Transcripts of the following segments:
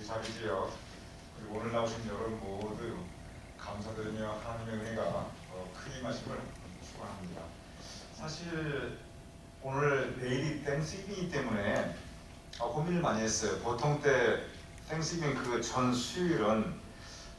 자비지요. 그리고 오늘 나오신 여러분 모두 감사드리며 하나님의 은혜가 크게 임하심을 축원합니다. 사실 오늘 내일이 땡스기빙이기 때문에 고민을 많이 했어요. 보통 때 땡스기빙 그 전 수요일은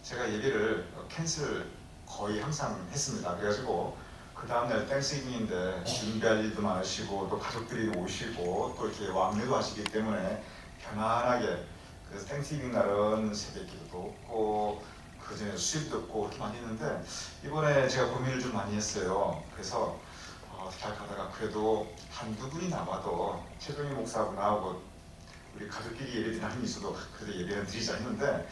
제가 예배를 캔슬 거의 항상 했습니다. 그래가지고 그 다음날 땡스기빙인데 준비할 일도 많으시고 또 가족들이 오시고 또 이렇게 왕래도 하시기 때문에 편안하게, 그래서 땡스기빙 날은 새벽 기도도 없고 그 전에 수입도 없고 그렇게 많이 했는데 이번에 제가 고민을 좀 많이 했어요. 그래서 어떻게 할까 하다가 그래도 한두 분이 나와도 최종희 목사하고 나하고 우리 가족끼리 예배 드리는 한이 있어도 그래도 예배는 드리자 했는데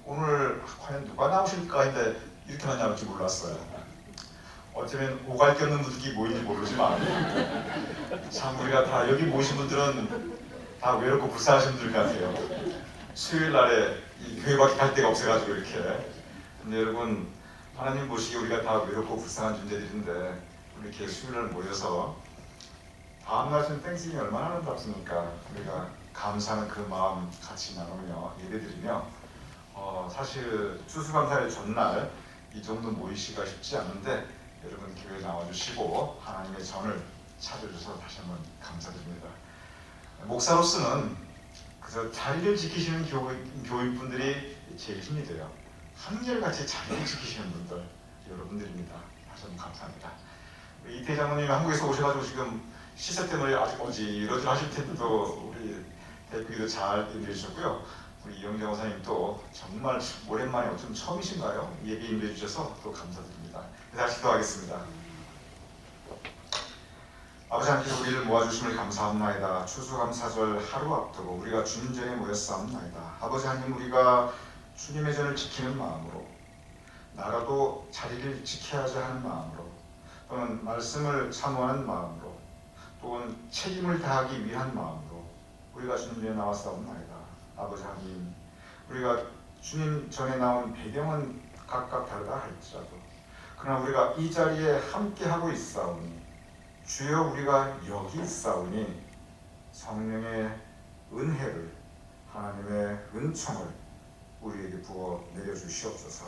오늘 과연 누가 나오실까 했는데 이렇게 많이 나올 줄 몰랐어요. 어쩌면 오갈 게 없는 분들이 모인지 모르지만 참 우리가 다 여기 모이신 분들은 다 외롭고 불쌍하신 분들 같아요. 수요일 날에 이 교회밖에 갈 데가 없어가지고 이렇게. 근데 여러분 하나님 보시기에 우리가 다 외롭고 불쌍한 존재들인데 이렇게 수요일 날 모여서 다음날 쯤 땡스기빙이 얼마나 아름답습니까? 우리가 감사하는 그 마음 같이 나누며 예배드리며 사실 추수감사의 전날 이 정도 모이시기가 쉽지 않은데 여러분 교회에 나와주시고 하나님의 전을 찾아주셔서 다시 한번 감사드립니다. 목사로서는 그저 자리를 지키시는 교육분들이 제일 힘이 돼요. 한결같이 자리를 지키시는 분들 여러분들입니다. 다시 한번 감사합니다. 이태 장로님이 한국에서 오셔가지고 지금 시세 때문에 아직 어지러지 하실 텐데도 우리 대표기도 잘 인도해 주셨고요. 우리 이영정 원사님도 정말 오랜만에 좀 처음이신가요? 예배 인도해 주셔서 또 감사드립니다. 다시 기도하겠습니다. 아버지 하나님께서 우리를 모아주심을 감사합나이다. 추수감사절 하루 앞두고 우리가 주님 전에 모였사옵나이다. 아버지 하나님, 우리가 주님의 전을 지키는 마음으로 나라도 자리를 지켜야지 하는 마음으로 또는 말씀을 사모하는 마음으로 또는 책임을 다하기 위한 마음으로 우리가 주님 전에 나왔사옵나이다. 아버지 하나님, 우리가 주님 전에 나온 배경은 각각 다르다 할지라도 그러나 우리가 이 자리에 함께하고 있사오니 주여 우리가 여기 있사오니 성령의 은혜를, 하나님의 은총을 우리에게 부어 내려주시옵소서.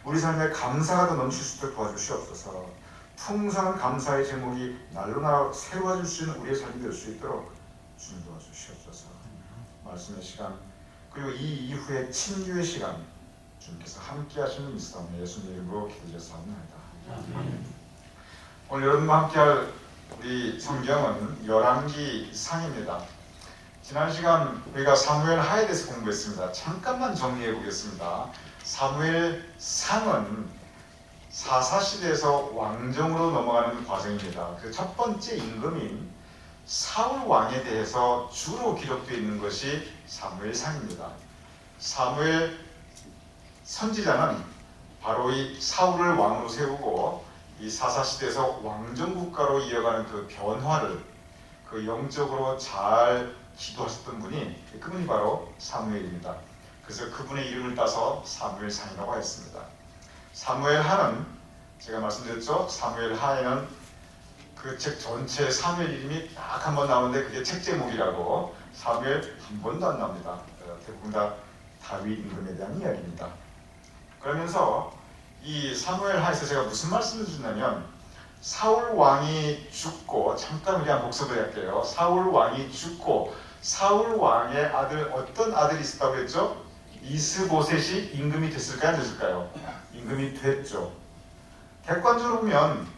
우리 삶에 감사가 더 넘칠 수 있도록 도와주시옵소서. 풍성한 감사의 제목이 날로 날 세워질 수 있는 우리의 삶이 될 수 있도록 주님 도와주시옵소서. 말씀의 시간 그리고 이 이후의 친유의 시간 주님께서 함께 하시는 믿사오며 예수님 이름으로 기도드렸사옵나이다. 오늘 여러분과 함께할 우리 성경은 열왕기 상입니다. 지난 시간 우리가 사무엘 하에 대해서 공부했습니다. 잠깐만 정리해 보겠습니다. 사무엘 상은 사사시대에서 왕정으로 넘어가는 과정입니다. 그 첫 번째 임금인 사울 왕에 대해서 주로 기록되어 있는 것이 사무엘상입니다. 사무엘 선지자는 바로 이 사울을 왕으로 세우고 이 사사시대에서 왕정국가로 이어가는 그 변화를 그 영적으로 잘 기도하셨던 분이 그분이 바로 사무엘입니다. 그래서 그분의 이름을 따서 사무엘상이라고 했습니다. 사무엘하는 제가 말씀드렸죠. 사무엘하에는 그 책 전체 사무엘 이름이 딱 한 번 나오는데 그게 책 제목이라고. 사무엘 한 번도 안 나옵니다. 대부분 다 다윗 임금에 대한 이야기입니다. 그러면서 이 사무엘하에서 제가 무슨 말씀을 드렸냐면 사울 왕이 죽고, 잠깐 우리 한번 복습을 할게요. 사울 왕이 죽고 사울 왕의 아들, 어떤 아들이 있었다고 했죠? 이스보셋이 임금이 됐을까요? 안 됐을까요? 임금이 됐죠. 객관적으로 보면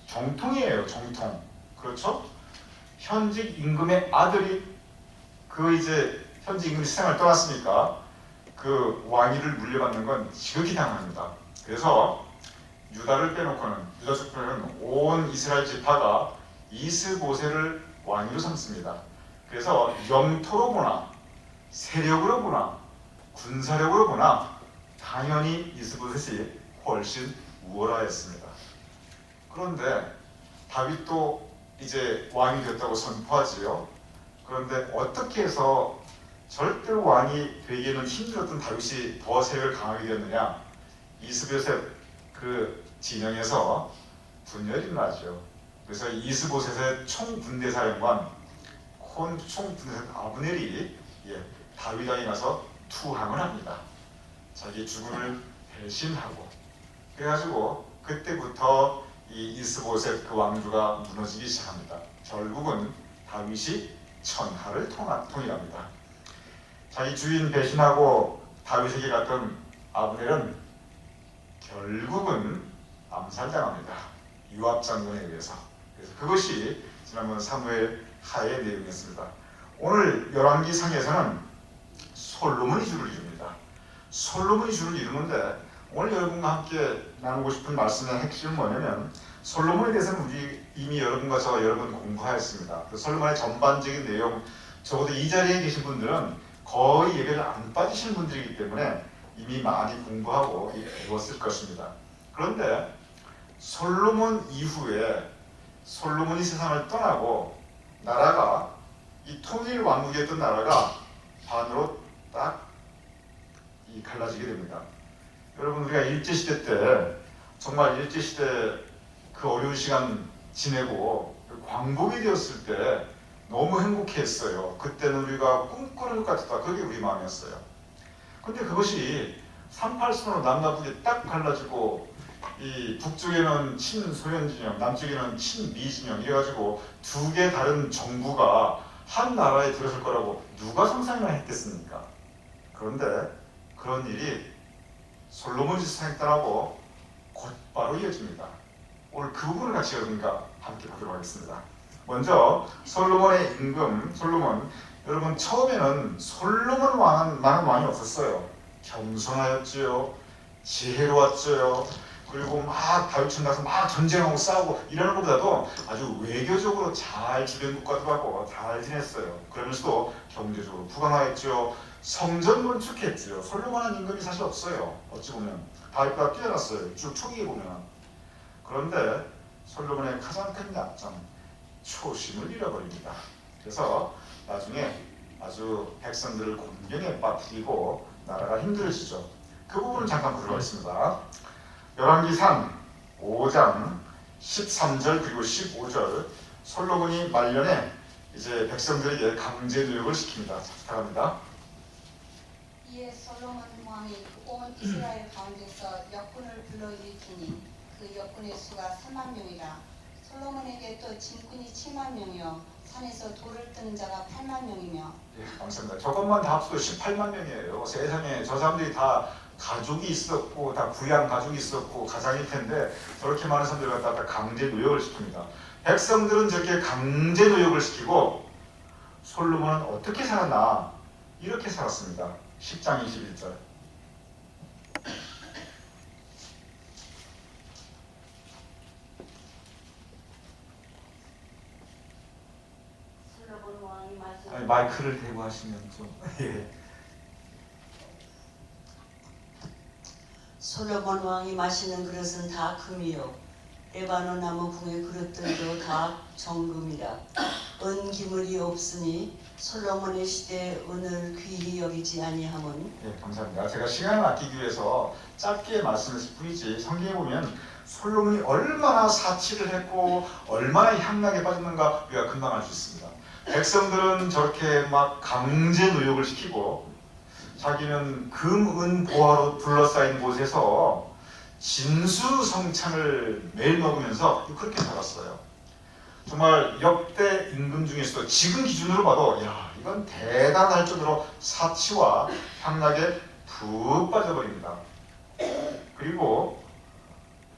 정통이에요. 정통. 그렇죠? 현직 임금의 아들이 이제 현직 임금이 세상을 떠났으니까 그 왕위를 물려받는 건 지극히 당합니다. 그래서 유다를 빼놓고는, 유다 족속은 온 이스라엘 지파가 이스보셋을 왕위로 삼습니다. 그래서 영토로 보나 세력으로 보나 군사력으로 보나 당연히 이스보셋이 훨씬 우월하였습니다. 그런데 다윗도 이제 왕이 됐다고 선포하지요. 그런데 어떻게 해서 절대로 왕이 되기에는 힘들었던 다윗이 더 세력을 강하게 되었느냐? 이스보셋 그 진영에서 분열이 나죠. 그래서 이스보셋의 총군대사령관 총군대사령 아브넬이 다윗왕이 가서 투항을 합니다. 자기 죽음을 배신하고. 그래가지고 그때부터 이 이스보셋 그 왕조가 무너지기 시작합니다. 결국은 다윗이 천하를 통일합니다. 자기 주인 배신하고 다윗에게 갔던 아브넬은 결국은 암살당합니다. 요압 장군에 의해서. 그래서 그것이 지난번 사무엘 하의 내용이었습니다. 오늘 열왕기상에서는 솔로몬이 주를 이룹니다. 솔로몬이 주를 이루는데 오늘 여러분과 함께 나누고 싶은 말씀의 핵심은 뭐냐면 솔로몬에 대해서는 우리 이미 여러분과 저 여러 번 공부하였습니다. 그 솔로몬의 전반적인 내용 적어도 이 자리에 계신 분들은 거의 예배를 안 빠지시는 분들이기 때문에 이미 많이 공부하고 배웠을 것입니다. 그런데 솔로몬 이후에 솔로몬이 세상을 떠나고 나라가 이 통일 왕국이었던 나라가 반으로 딱 갈라지게 됩니다. 여러분 우리가 일제시대 때 정말 일제시대 그 어려운 시간 지내고 광복이 되었을 때 너무 행복했어요. 그때는 우리가 꿈꾸는 것 같았다. 그게 우리 마음이었어요. 근데 그것이 38선으로 남북이 딱 갈라지고 이 북쪽에는 친소련 진영, 남쪽에는 친미 진영 이래가지고 두 개 다른 정부가 한 나라에 들어설 거라고 누가 상상이나 했겠습니까? 그런데 그런 일이 솔로몬 세상에 따라고 곧바로 이어집니다. 오늘 그 부분을 같이 여러분과 함께 보도록 하겠습니다. 먼저 솔로몬의 임금, 솔로몬. 여러분 처음에는 솔로몬 왕은 왕이 없었어요. 겸손하였지요. 지혜로웠지요. 그리고 막 다윗처럼 나서 막 전쟁하고 싸우고 이러는 것보다도 아주 외교적으로 잘 주변 국가들하고 잘 지냈어요. 그러면서도 경제적으로 부강하였죠. 성전 건축했죠. 솔로몬한 임금이 사실 없어요. 어찌 보면 다윗보다 뛰어났어요. 쭉 초기에 보면. 그런데 솔로몬의 가장 큰 약점, 초심을 잃어버립니다. 그래서 나중에 아주 백성들을 곤경에 빠뜨리고 나라가 힘들어지죠. 그 부분을 잠깐 보도록 하겠습니다. 열왕기상 5장 13절 그리고 15절. 솔로몬이 말년에 이제 백성들에게 강제 노역을 시킵니다. 부탁합니다. 이에 솔로몬 왕이 온 이스라엘 가운데서 역군을 불러일으키니 그 역군의 수가 3만 명이라. 솔로몬에게 또 진군이 7만 명이요 산에서 돌을 뜨는 자가 8만 명이며. 예, 감사합니다. 저것만 다 합쳐도 18만 명이에요. 세상에 저 사람들이 다 가족이 있었고 다 부양 가족이 있었고 가장일 텐데 저렇게 많은 사람들을 갖다가 강제 노역을 시킵니다. 백성들은 저렇게 강제 노역을 시키고 솔로몬은 어떻게 살았나? 이렇게 살았습니다. 10장 21절. 솔로몬 왕이 아니, 마이크를 대고 하시면 좀 예. 솔로몬 왕이 마시는 그릇은 다 금이요 레바논 나무 궁의 그릇들도 다 정금이라. 은기물이 없으니 솔로몬의 시대에 은을 귀히 여기지 아니함은. 예, 감사합니다. 제가 시간을 아끼기 위해서 짧게 말씀했을 뿐이지 성경에 보면 솔로몬이 얼마나 사치를 했고 얼마나 향락에 빠졌는가 우리가 금방 알 수 있습니다. 백성들은 저렇게 막 강제 노역을 시키고 자기는 금, 은, 보화로 둘러싸인 곳에서 진수성찬을 매일 먹으면서 그렇게 살았어요. 정말 역대 임금 중에서도 지금 기준으로 봐도 야 이건 대단할 정도로 사치와 향락에 푹 빠져버립니다. 그리고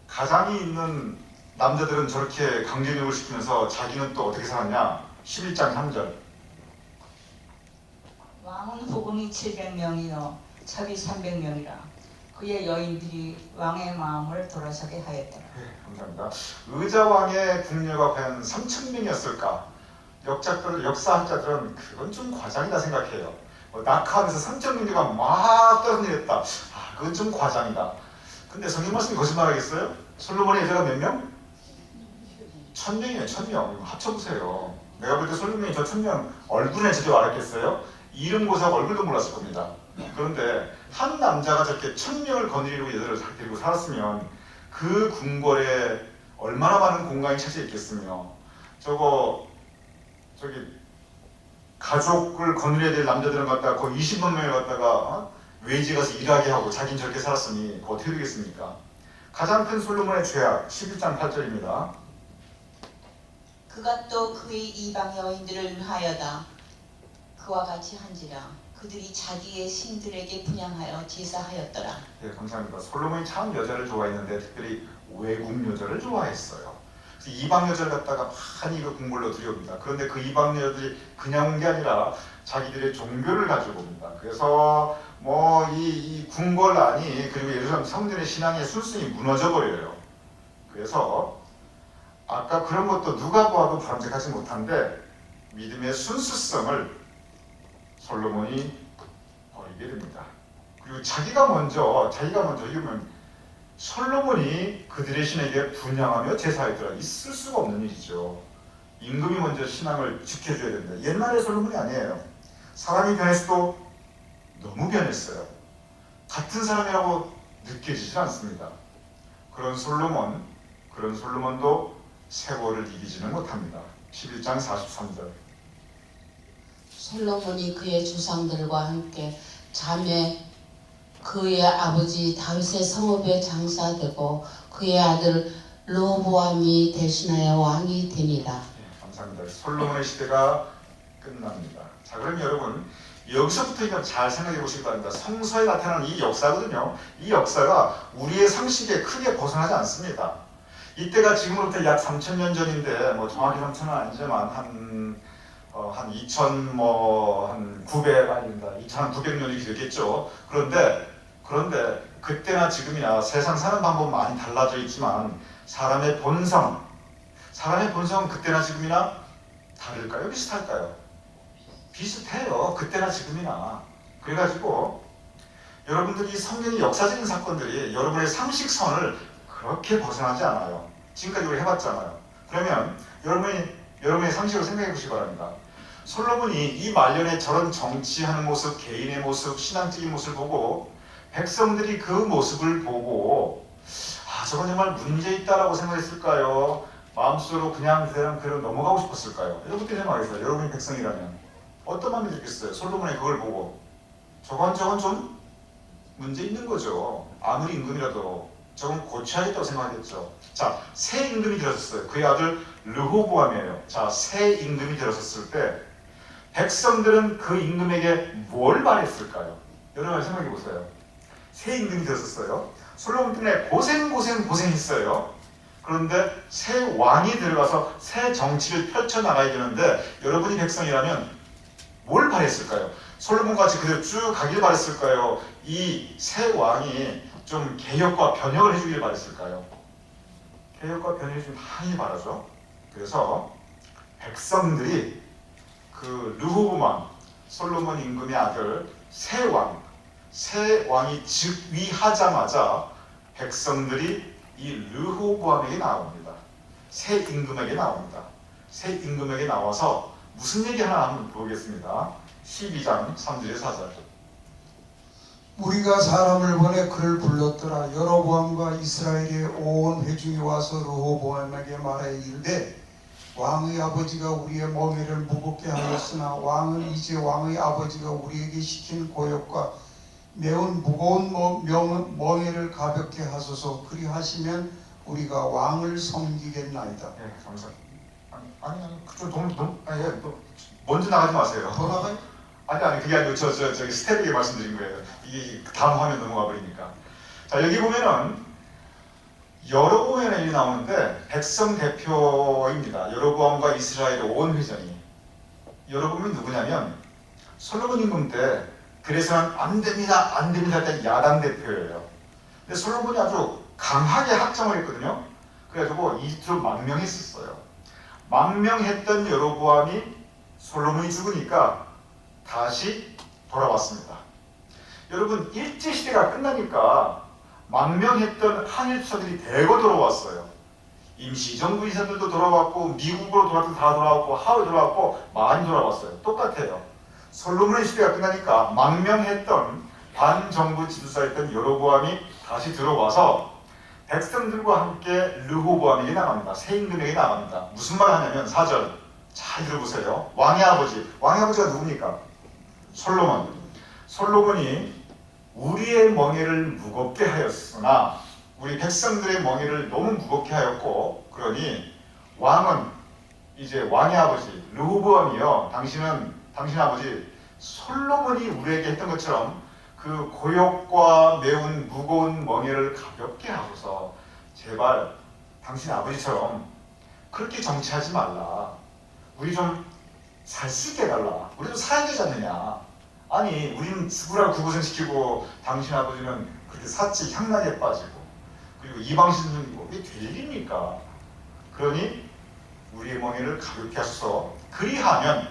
가장이 있는 남자들은 저렇게 강제노역을 시키면서 자기는 또 어떻게 살았냐? 11장 3절. 왕은 호금이 700명이요 첩이 300명이라. 그의 여인들이 왕의 마음을 돌아서게 하였더라. 네, 감사합니다. 의자왕의 궁녀가 과연 3,000명이었을까? 역사학자들은 그건 좀 과장이다 생각해요. 낙하하면서 3,000명이 막 떠내렸다. 아, 그건 좀 과장이다. 근데 성경 말씀이 거짓말하겠어요? 솔로몬의 여자가 몇 명? 1,000명이에요. 1,000명. 합쳐보세요. 내가 볼 때 솔로몬이 저 1,000명 얼굴에 제대로 알았겠어요? 이름 고사하고 얼굴도 몰랐을 겁니다. 그런데 한 남자가 저렇게 1,000명을 거느리고 여자를 데리고 살았으면 그 궁궐에 얼마나 많은 공간이 차지했겠으며 저기 가족을 거느려야 될 남자들은 갖다가 거의 20만 명을 갖다가 외지에 가서 일하게 하고 자기는 저렇게 살았으니 어떻게 되겠습니까? 가장 큰 솔로몬의 죄악 11장 8절입니다. 그가 또 그의 이방 여인들을 위하여다 그와 같이 한지라 그들이 자기의 신들에게 분향하여 제사하였더라. 네, 감사합니다. 솔로몬이 참 여자를 좋아했는데 특별히 외국 여자를 좋아했어요. 그래서 이방 여자를 갖다가 많이 그 궁궐로 들여옵니다. 그런데 그 이방 여자들이 그냥 온 게 아니라 자기들의 종교를 가지고 옵니다. 그래서 뭐 이 궁궐 안이 그리고 예루살렘 성전의 신앙의 순순히 무너져 버려요. 그래서 아까 그런 것도 누가 보아도 바람직하지 못한데 믿음의 순수성을 솔로몬이 버리게 됩니다. 그리고 자기가 먼저 이러면 솔로몬이 그들의 신에게 분향하며 제사하더라. 있을 수가 없는 일이죠. 임금이 먼저 신앙을 지켜줘야 된다. 옛날의 솔로몬이 아니에요. 사람이 변했어도 너무 변했어요. 같은 사람이라고 느껴지지 않습니다. 그런 솔로몬도 세월을 이기지는 못합니다. 11장 43절. 솔로몬이 그의 조상들과 함께 잠에 그의 아버지 다윗의 성읍에 장사되고 그의 아들 르호보암이 대신하여 왕이 되니라. 네, 감사합니다. 솔로몬의 시대가 끝납니다. 자, 그럼 여러분 여기서부터 이거 잘 생각해 보시기 바랍니다. 성서에 나타나는 이 역사거든요. 이 역사가 우리의 상식에 크게 벗어나지 않습니다. 이때가 지금으로부터 약 3,000년 전인데 뭐 정확히 3,000은 아니지만 한 2,900 아닙니다. 2,900년이 되겠죠. 그런데 그때나 지금이나 세상 사는 방법은 많이 달라져 있지만 사람의 본성은 그때나 지금이나 다를까요? 비슷할까요? 비슷해요. 그때나 지금이나. 그래가지고 여러분들이 성경의 역사적인 사건들이 여러분의 상식선을 그렇게 벗어나지 않아요. 지금까지 우리 해봤잖아요. 그러면 여러분의 상식으로 생각해 보시기 바랍니다. 솔로몬이 이 말년에 저런 정치하는 모습, 개인의 모습, 신앙적인 모습을 보고 백성들이 그 모습을 보고 저건 정말 문제 있다라고 생각했을까요? 마음속으로 그냥 그대로 넘어가고 싶었을까요? 여러분들 생각하겠어요. 여러분이 백성이라면 어떤 마음이 들겠어요? 솔로몬이 그걸 보고 저건 좀 문제 있는 거죠. 아무리 임금이라도 저건 고쳐야겠다고 생각하겠죠. 자, 새 임금이 들어섰어요. 그의 아들 르호보암이에요. 자, 새 임금이 들어섰을 때 백성들은 그 임금에게 뭘 바랬을까요? 여러분 생각해 보세요. 새 임금이 들어섰어요. 솔로몬 때문에 고생했어요. 그런데 새 왕이 들어가서 새 정치를 펼쳐나가야 되는데 여러분이 백성이라면 뭘 바랬을까요? 솔로몬같이 그대로 쭉 가길 바랬을까요? 이 새 왕이 좀 개혁과 변혁을 해주길 바랬을까요? 개혁과 변혁을 좀 많이 바라죠. 그래서 백성들이 그 르호보암, 솔로몬 임금의 아들 새 왕이 즉위하자마자 백성들이 이 르호보암에게 나옵니다. 새 임금에게 나옵니다. 새 임금에게 나와서 무슨 얘기 하나 한번 보겠습니다. 12장 3절에 4절. 우리가 사람을 보내 그를 불렀더라. 여로보암과 이스라엘의 온 회중이 와서 르호보암에게 말하여 이르되 왕의 아버지가 우리의 멍에를 무겁게 하였으나 왕은 이제 왕의 아버지가 우리에게 시킨 고역과 매운 무거운 멍에를 가볍게 하소서. 그리하시면 우리가 왕을 섬기겠나이다. 네, 감사합니다. 그좀 먼저 나가지 마세요. 더 나가요? 아니 그게 아니고 저기 스텝에게 말씀드린 거예요. 이게 다음 화면 넘어가 버리니까. 자, 여기 보면은 여로보암의 일이 나오는데 백성 대표입니다. 여로보암과 이스라엘의 온 회전이. 여로보암이 누구냐면 솔로몬 임금 때 그래서는 안 됩니다 할 야당 대표예요. 근데 솔로몬이 아주 강하게 확정을 했거든요. 그래가지고 이틀로 망명했었어요. 망명했던 여로보암이 솔로몬이 죽으니까 다시 돌아왔습니다. 여러분 일제시대가 끝나니까 망명했던 한일 투사들이 대거 돌아왔어요. 임시정부 이사들도 돌아왔고 미국으로 돌아왔고 다 돌아왔고 하와이 돌아왔고 많이 돌아왔어요. 똑같아요. 솔로몬의 시대가 끝나니까 망명했던 반정부 지도자였던 여로보암이 다시 들어와서 백성들과 함께 르호보암에게 나갑니다. 새 임금에게 나갑니다. 무슨 말을 하냐면 4절 잘 들어보세요. 왕의 아버지가 누굽니까? 솔로몬. 솔로몬이 우리의 멍에를 무겁게 하였으나 우리 백성들의 멍에를 너무 무겁게 하였고, 그러니 왕은 이제 왕의 아버지 르호보암이요, 당신 아버지 솔로몬이 우리에게 했던 것처럼 그 고역과 매운 무거운 멍에를 가볍게 하고서 제발 당신 아버지처럼 그렇게 정치하지 말라. 우리 좀 살 수 있게 해달라. 우리도 살아야 되지 않느냐. 아니 우리는 죽으라고 구고생시키고 당신 아버지는 그렇게 사치 향락에 빠지고 그리고 이방신들이고 이게 될 일입니까? 그러니 우리의 멍에를 가볍게 하소서. 그리하면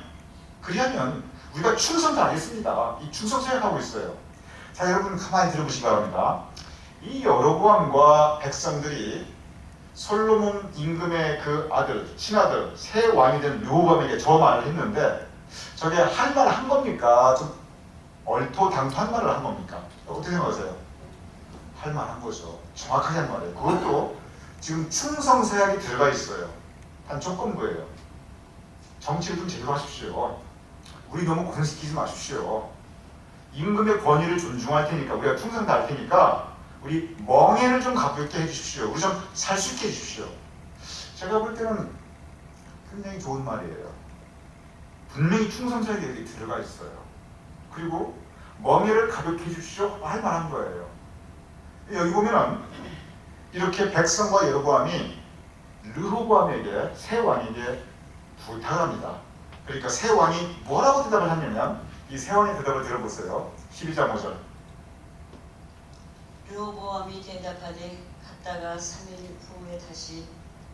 우리가 충성 다하겠습니다. 이 충성 생각하고 있어요. 자, 여러분 가만히 들어보시기 바랍니다. 이 여로보암과 백성들이 솔로몬 임금의 그 아들, 친아들, 새 왕이 된 르호보암에게 저 말을 했는데 저게 할 말 한 겁니까? 좀 얼토당토한 말을 한 겁니까? 어떻게 생각하세요? 할 말 한 거죠. 정확하게 한 말이에요. 그것도 지금 충성서약이 들어가 있어요. 단 조건부예요. 정치를 좀 제대로 하십시오. 우리 너무 고생시키지 마십시오. 임금의 권위를 존중할 테니까, 우리가 충성 다할 테니까 우리 멍에를 좀 가볍게 해주십시오. 우리 좀 살 수 있게 해주십시오. 제가 볼 때는 굉장히 좋은 말이에요. 분명히 충성서약에 여기 들어가 있어요. 그리고 멍에를 가볍게 해주십시오. 할 만한 거예요. 여기 보면은 이렇게 백성과 여로보암이 르호보암에게 새 왕에게 부탁을 합니다. 그러니까 새 왕이 뭐라고 대답을 하냐면 이 새 왕의 대답을 들어보세요. 12장 5절. 르호보암이 대답하되 갔다가 3일 후에 다시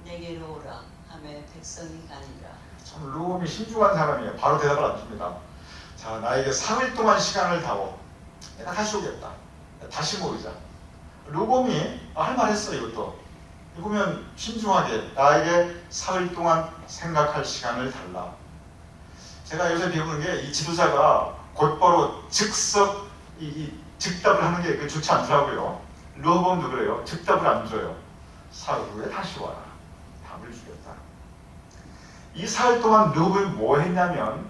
내게로 오라 하매 백성이 가니라. 참 르호보암이 신중한 사람이에요. 바로 대답을 안 줍니다. 자, 나에게 3일 동안 시간을 다오. 내가 다시 오겠다. 다시 모이자. 르호보암이 할 말 했어요. 이것도. 이거 보면 신중하게 나에게 4일 동안 생각할 시간을 달라. 제가 요새 배우는 게 이 지도자가 곧바로 즉석 즉답을 하는 게 좋지 않더라고요. 르호보암도 그래요. 즉답을 안 줘요. 사흘 후에 다시 와라. 답을 주겠다. 이 사흘 동안 르호보암이 뭐 했냐면,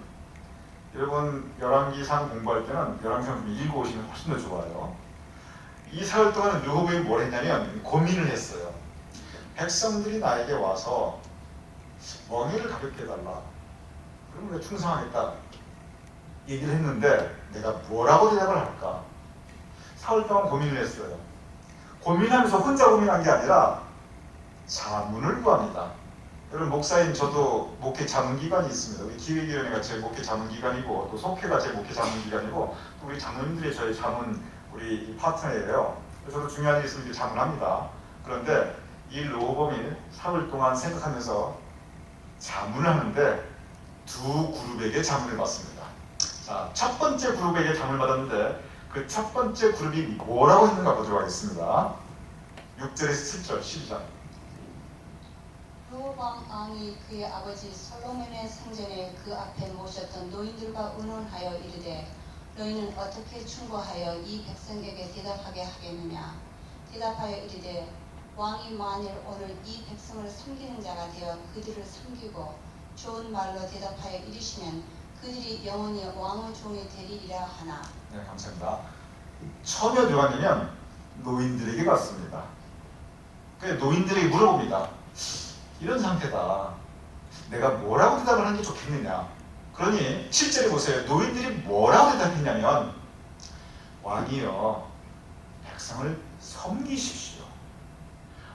여러분 열왕기상 공부할 때는 열왕기상 읽어오시면 훨씬 더 좋아요. 이 사흘 동안 르호보암이 뭘 했냐면 고민을 했어요. 백성들이 나에게 와서 멍에를 가볍게 해달라. 그럼 내가 충성하겠다. 얘기를 했는데 내가 뭐라고 대답을 할까? 사흘 동안 고민을 했어요. 고민하면서 혼자 고민한 게 아니라 자문을 구합니다. 여러분 목사인 저도 목회 자문기관이 있습니다. 우리 기획위원회가 제 목회 자문기관이고 또 속회가 제 목회 자문기관이고 또 우리 장로님들이 저희 자문 우리 파트너예요. 그래서 저도 중요한 일 있으면 자문합니다. 그런데 이 르호보암이 사흘 동안 생각하면서 자문을 하는데 두 그룹에게 자문을 받습니다. 자, 첫 번째 그룹에게 자문을 받았는데 그 첫 번째 그룹이 뭐라고 했는가 보도록 하겠습니다. 6절에서 7절 12장. 르호보암 왕이 그의 아버지 솔로몬의 생전에 그 앞에 모셨던 노인들과 의논하여 이르되 너희는 어떻게 충고하여 이 백성에게 대답하게 하겠느냐. 대답하여 이르되 왕이 만일 오늘 이 백성을 섬기는 자가 되어 그들을 섬기고 좋은 말로 대답하여 이르시면 그들이 영원히 왕의 종이 되리라 하나. 네, 감사합니다. 처음에 누가 왔냐면 노인들에게 갔습니다. 그래서 노인들에게 물어봅니다. 이런 상태다. 내가 뭐라고 대답을 하는 게 좋겠느냐. 그러니 7절에 보세요. 노인들이 뭐라고 대답했냐면 왕이여 백성을 섬기십시오.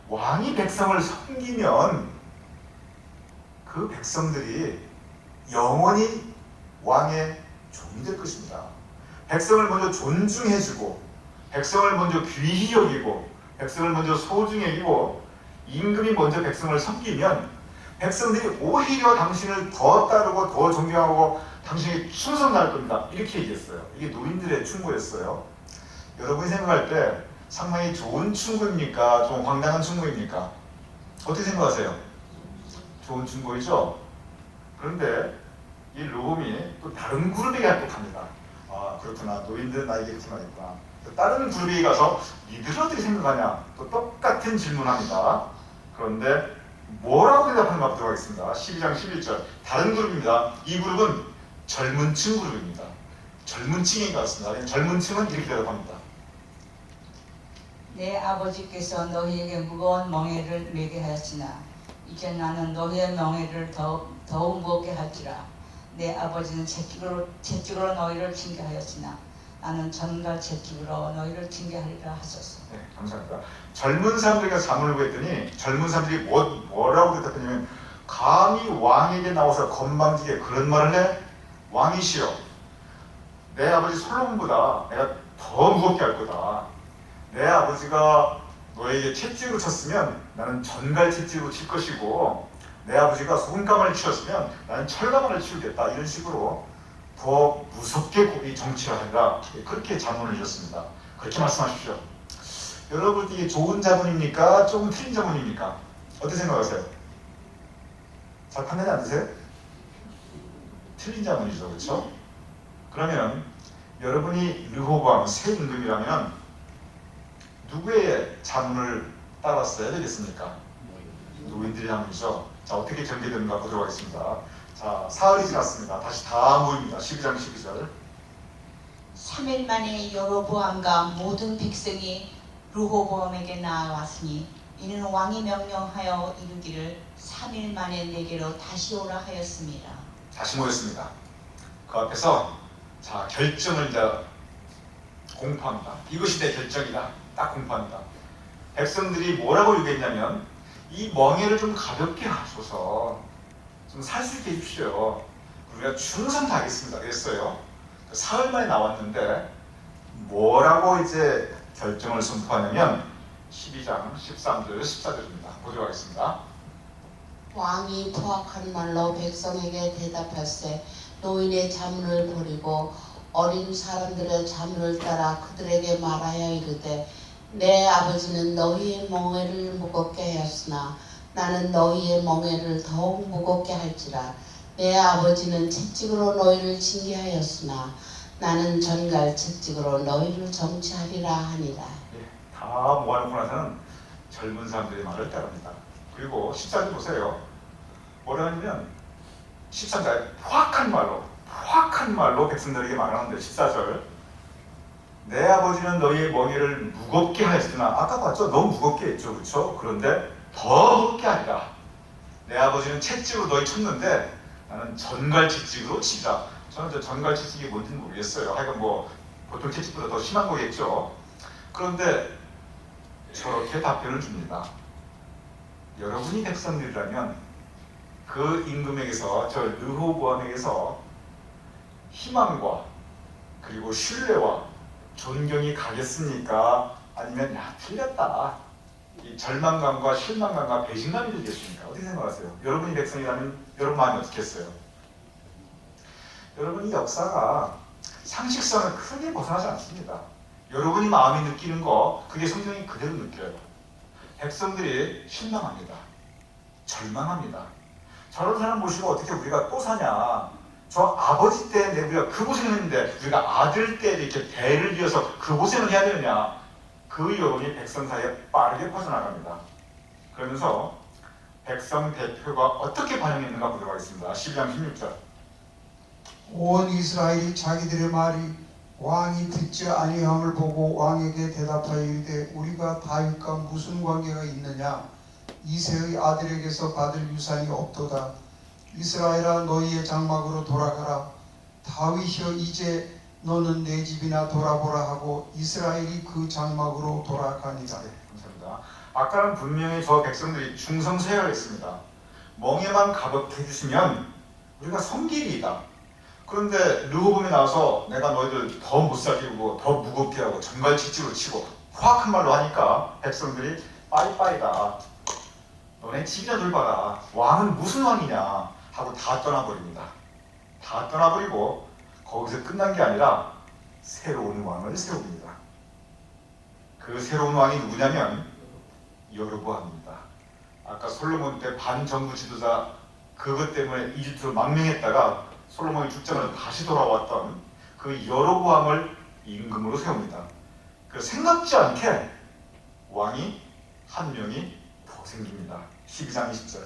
왕이 백성을 섬기면 그 백성들이 영원히 왕의 종이 될 것입니다. 백성을 먼저 존중해주고 백성을 먼저 귀히 여기고 백성을 먼저 소중히 여기고 임금이 먼저 백성을 섬기면 백성들이 오히려 당신을 더 따르고 더 존경하고 당신에게 충성할 겁니다. 이렇게 얘기했어요. 이게 노인들의 충고였어요. 여러분이 생각할 때 상당히 좋은 충고입니까? 좀 황당한 충고입니까? 어떻게 생각하세요? 좋은 충고이죠? 그런데 이 르호보암이 또 다른 그룹에게 또 갑니다. 아 그렇구나. 노인들은 나에게 그렇게 말했구나. 다른 그룹에 가서 니들은 어떻게 생각하냐? 또 똑같은 질문합니다. 그런데 뭐라고 대답하는가 보도록 하겠습니다. 12장 11절. 다른 그룹입니다. 이 그룹은 젊은 층 그룹입니다. 젊은 층인 것 같습니다. 젊은 층은 이렇게 대답합니다. 내 아버지께서 너희에게 무거운 멍에를 매게 하였으나 이제 나는 너희의 멍에를 더욱 무겁게 할지라. 내 아버지는 채찍으로 너희를 징계하였으나 나는 전갈 채찍으로 너희를 징계하리라 하소서. 네, 감사합니다. 젊은 사람들에게 자문을 구했더니 젊은 사람들이 뭐라고 대답했냐면 감히 왕에게 나와서 건방지게 그런 말을 해? 왕이 싫어. 내 아버지 솔로몬보다 내가 더 무겁게 할 거다. 내 아버지가 너에게 채찍으로 쳤으면 나는 전갈 채찍으로 칠 것이고 내 아버지가 소금가마를 치웠으면 나는 철가마를 치우겠다. 이런 식으로 더 무섭게 이 정치를 하리라. 그렇게 자문을 주셨습니다. 그렇게 말씀하십시오. 여러분 이게 좋은 자문입니까? 조금 틀린 자문입니까? 어떻게 생각하세요? 잘 판단이 안 되세요? 틀린 자문이죠, 그렇죠? 그러면 여러분이 르호보암 새 임금이라면 누구의 자문을 따랐어야 되겠습니까? 노인들의 자문이죠. 자, 어떻게 전개되는가 보도록 하겠습니다. 자, 사흘이 지났습니다. 다시 다 모입니다. 12장 12절. 3일 만에 여로보암과 모든 백성이 르호보암에게 나아왔으니 이는 왕이 명령하여 이르기를 3일 만에 내게로 다시 오라 하였습니다. 다시 모였습니다. 그 앞에서 자, 결정을 이제 공포합니다. 이것이 내 결정이다. 딱 공포합니다. 백성들이 뭐라고 요구했냐면 이 멍에를 좀 가볍게 하소서, 좀 살 수 있게 해주십시오. 우리가 충성 다하겠습니다. 그랬어요. 사흘 만에 나왔는데 뭐라고 이제 결정을 선포하냐면 12장 13절 14절입니다. 보도록 하겠습니다. 왕이 포악한 말로 백성에게 대답할세 노인의 자문을 버리고 어린 사람들의 자문을 따라 그들에게 말하여 이르되 내 아버지는 너희의 멍에를 무겁게 하였으나 나는 너희의 멍에를 더욱 무겁게 할지라. 내 아버지는 채찍으로 너희를 징계하였으나 나는 전갈 채찍으로 너희를 정치하리라 하니라. 다 모아놓고 나서는 젊은 사람들의 말을 따릅니다. 그리고 14절 보세요. 뭐라 하냐면 13절 포악한 말로 백성들에게 말하는데 14절 내 아버지는 너희의 멍에를 무겁게 하였으나 아까 봤죠? 너무 무겁게 했죠. 그렇죠? 그런데 더 무겁게 하리라. 내 아버지는 채찍으로 너희 쳤는데 나는 전갈 채찍으로 치자. 저는 저 전갈 채찍이 뭔지는 모르겠어요. 하여간 뭐 보통 채찍보다 더 심한 거겠죠. 그런데 저렇게 답변을 줍니다. 여러분이 백성들이라면 그 임금에게서 저 르호보암에게서 희망과 그리고 신뢰와 존경이 가겠습니까? 아니면 야 틀렸다 이 절망감과 실망감과 배신감이 들겠습니까? 어떻게 생각하세요? 여러분이 백성이라면 여러분 마음이 어떻겠어요? 여러분 이 역사가 상식선을 크게 벗어나지 않습니다. 여러분이 마음이 느끼는 거 그게 성경이 그대로 느껴요. 백성들이 실망합니다. 절망합니다. 저런 사람 모시고 어떻게 우리가 또 사냐. 저 아버지 때 우리가 그 고생을 했는데 우리가 아들 때 이렇게 대를 이어서 그 고생을 해야 되느냐. 그 여론이 백성 사이에 빠르게 퍼져나갑니다. 그러면서 백성 대표가 어떻게 반응했는가 보도록 하겠습니다. 12장 16절. 온 이스라엘이 자기들의 말이 왕이 듣지 아니함을 보고 왕에게 대답하여 이르되 우리가 다윗과 무슨 관계가 있느냐. 이새의 아들에게서 받을 유산이 없도다. 이스라엘아 너희의 장막으로 돌아가라. 다윗이여 이제 너는 내 집이나 돌아보라 하고 이스라엘이 그 장막으로 돌아가니라. 네, 감사합니다. 아까는 분명히 저 백성들이 충성서야를 했습니다. 멍에만 가볍게 해주시면 우리가 성길이다. 그런데 르호보암이 나와서 내가 너희들 더 못 살게 하고 더 무겁게 하고 전갈채찍으로 치고 포악한 말로 하니까 백성들이 빠이빠이다. 너네 집이나 돌봐라. 왕은 무슨 왕이냐 하고 다 떠나버립니다. 다 떠나버리고 거기서 끝난 게 아니라 새로운 왕을 세웁니다. 그 새로운 왕이 누구냐면 여로보암입니다. 아까 솔로몬 때 반정부 지도자 그것 때문에 이집트로 망명했다가 솔로몬이 죽자마자 다시 돌아왔던 그 여로보암을 임금으로 세웁니다. 그 생각지 않게 왕이 한 명이 더 생깁니다. 12장 20절.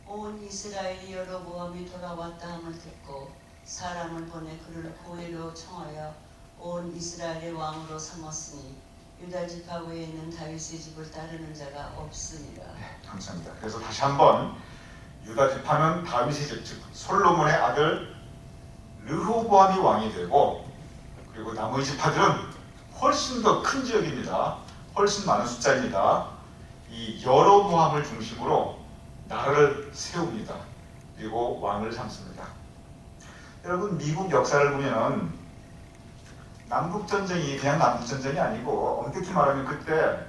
온 이스라엘이 여로보암이 돌아왔다 함을 듣고 사람을 보내 그를 고위로 청하여 온 이스라엘의 왕으로 삼았으니 유다 지파 외에 있는 다윗의 집을 따르는 자가 없으니라. 감사합니다. 그래서 다시 한번 유다 지파는 다윗의 집, 즉 솔로몬의 아들 르호보암이 왕이 되고, 그리고 나머지 지파들은 훨씬 더 큰 지역입니다. 훨씬 많은 숫자입니다. 이 여로보암을 중심으로 나라를 세웁니다. 그리고 왕을 삼습니다. 여러분, 미국 역사를 보면은 남북전쟁이 그냥 남북전쟁이 아니고 엄격히 말하면 그때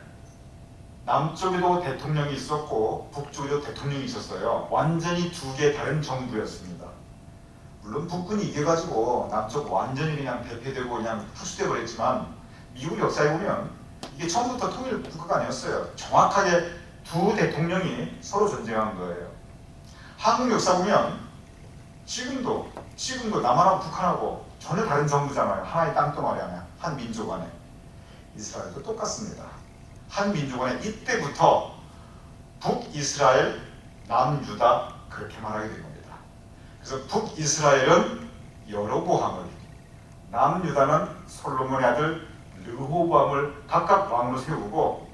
남쪽에도 대통령이 있었고 북쪽에도 대통령이 있었어요. 완전히 두 개 다른 정부였습니다. 물론 북군이 이겨가지고 남쪽 완전히 그냥 대패되고 그냥 흡수돼 버렸지만, 미국 역사에 보면 이게 처음부터 통일 국가가 아니었어요. 정확하게 두 대통령이 서로 전쟁한 거예요. 한국 역사 보면 지금도 남한하고 북한하고 전혀 다른 정부잖아요. 하나의 땅덩어리 안에, 한 민족 안에. 이스라엘도 똑같습니다. 한 민족 안에 이때부터 북이스라엘, 남유다 그렇게 말하게 된 겁니다. 그래서 북이스라엘은 여로보암을, 남유다는 솔로몬의 아들 르호보암을 각각 왕으로 세우고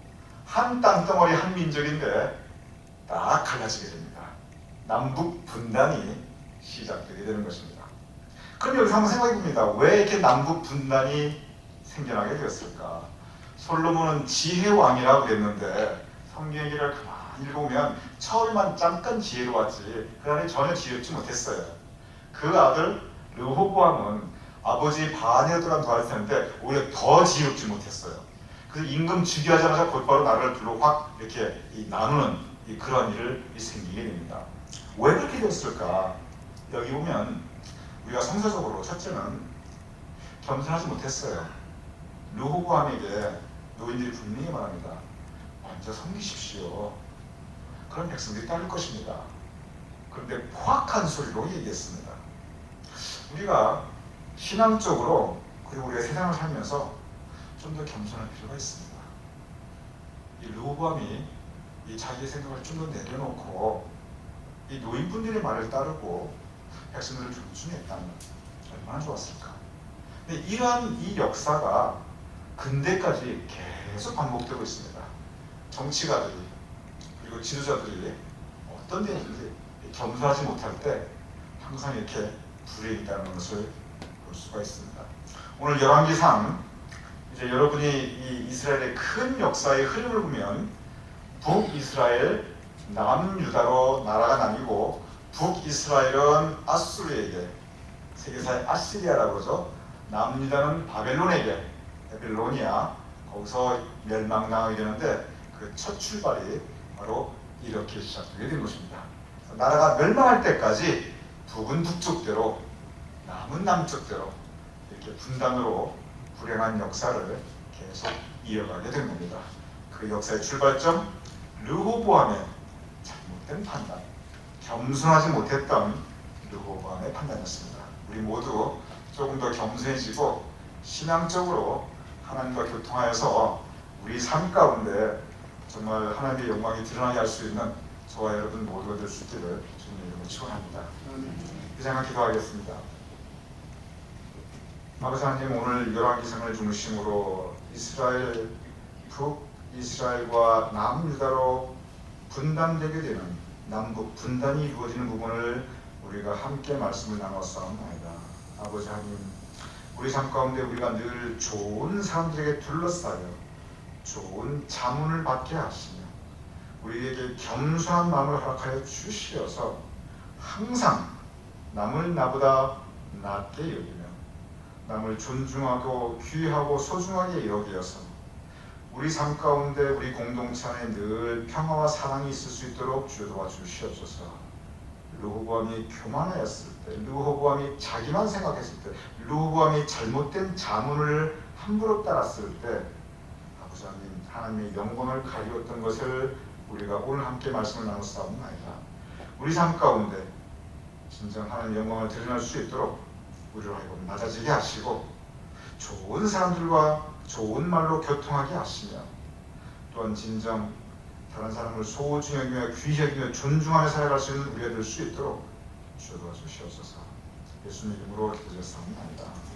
한 땅덩어리 한 민족인데 딱 갈라지게 됩니다. 남북 분단이 시작되게 되는 것입니다. 그럼 여기서 한번 생각해 봅니다. 왜 이렇게 남북 분단이 생겨나게 되었을까? 솔로몬은 지혜왕이라고 그랬는데 성경 얘기를 가만히 읽어보면 처음에만 잠깐 지혜로웠지 그 안에 전혀 지혜롭지 못했어요. 그 아들 르호보암은 아버지 바네드란 도를 했는데 오히려 더 지혜롭지 못했어요. 그래서 임금 즉위하자마자 곧바로 나라를 불러 확 이렇게 나누는 그런 일을 생기게 됩니다. 왜 그렇게 됐을까? 여기 보면 우리가 성서적으로 첫째는 겸손하지 못했어요. 르호보암에게 노인들이 분명히 말합니다. 먼저 섬기십시오. 그런 백성들이 따를 것입니다. 그런데 포악한 소리로 얘기했습니다. 우리가 신앙적으로, 그리고 우리가 세상을 살면서 좀 더 겸손할 필요가 있습니다. 이 르호보암이 이 자기의 생각을 좀 더 내려놓고 이 노인분들의 말을 따르고 백성들을 존중했다면 얼마나 좋았을까. 근데 이러한 이 역사가 근대까지 계속 반복되고 있습니다. 정치가들이 그리고 지도자들이 어떤 데든지 겸손하지 못할 때 항상 이렇게 불이익이 있다는 것을 볼 수가 있습니다. 오늘 열왕기상, 이제 여러분이 이 이스라엘의 큰 역사의 흐름을 보면 북이스라엘, 남유다로 나라가 나뉘고, 북이스라엘은 아수르에게, 세계사의 아시리아라고 그러죠. 남유다는 바벨론에게, 바벨로니아, 거기서 멸망당하게 되는데 그 첫 출발이 바로 이렇게 시작되게 된 것입니다. 나라가 멸망할 때까지 북은 북쪽대로, 남은 남쪽대로 이렇게 분단으로 불행한 역사를 계속 이어가게 된 겁니다. 그 역사의 출발점, 르호보암의 잘못된 판단, 겸손하지 못했던 르호보암의 판단이었습니다. 우리 모두 조금 더 겸손해지고 신앙적으로 하나님과 교통하여서 우리 삶 가운데 정말 하나님의 영광이 드러나게 할 수 있는 저와 여러분 모두가 될 수 있기를 주님 이름으로 축원합니다. 이 장을 기도하겠습니다. 아버지 하나님, 오늘 열왕기상을 중심으로 이스라엘, 북이스라엘과 남유다로 분단되게 되는 남북 분단이 이루어지는 부분을 우리가 함께 말씀을 나눴사옵나이다. 아버지 하나님, 우리 삶 가운데 우리가 늘 좋은 사람들에게 둘러싸여 좋은 자문을 받게 하시며 우리에게 겸손한 마음을 허락하여 주시어서 항상 남을 나보다 낮게 여기며 남을 존중하고 귀하고 소중하게 여기어서 우리 삶 가운데 우리 공동체 안에 늘 평화와 사랑이 있을 수 있도록 주여 도와주시옵소서. 르호보암이 교만하였을 때, 르호보암이 자기만 생각했을 때, 르호보암이 잘못된 자문을 함부로 따랐을 때 아버지 하나님, 하나님의 영광을 가리웠던 것을 우리가 오늘 함께 말씀을 나눴사옵나이다. 우리 삶 가운데 진정 하나님의 영광을 드러낼 수 있도록 우리를 하여금 낮아지게 하시고 좋은 사람들과 좋은 말로 교통하게 하시며 또한 진정 다른 사람을 소중히 여기며 귀히 여기며 존중하며 살아갈 수 있는 우리가 될 수 있도록 주여 도와주시옵소서. 예수님 이름으로 기도드렸사옵나이다.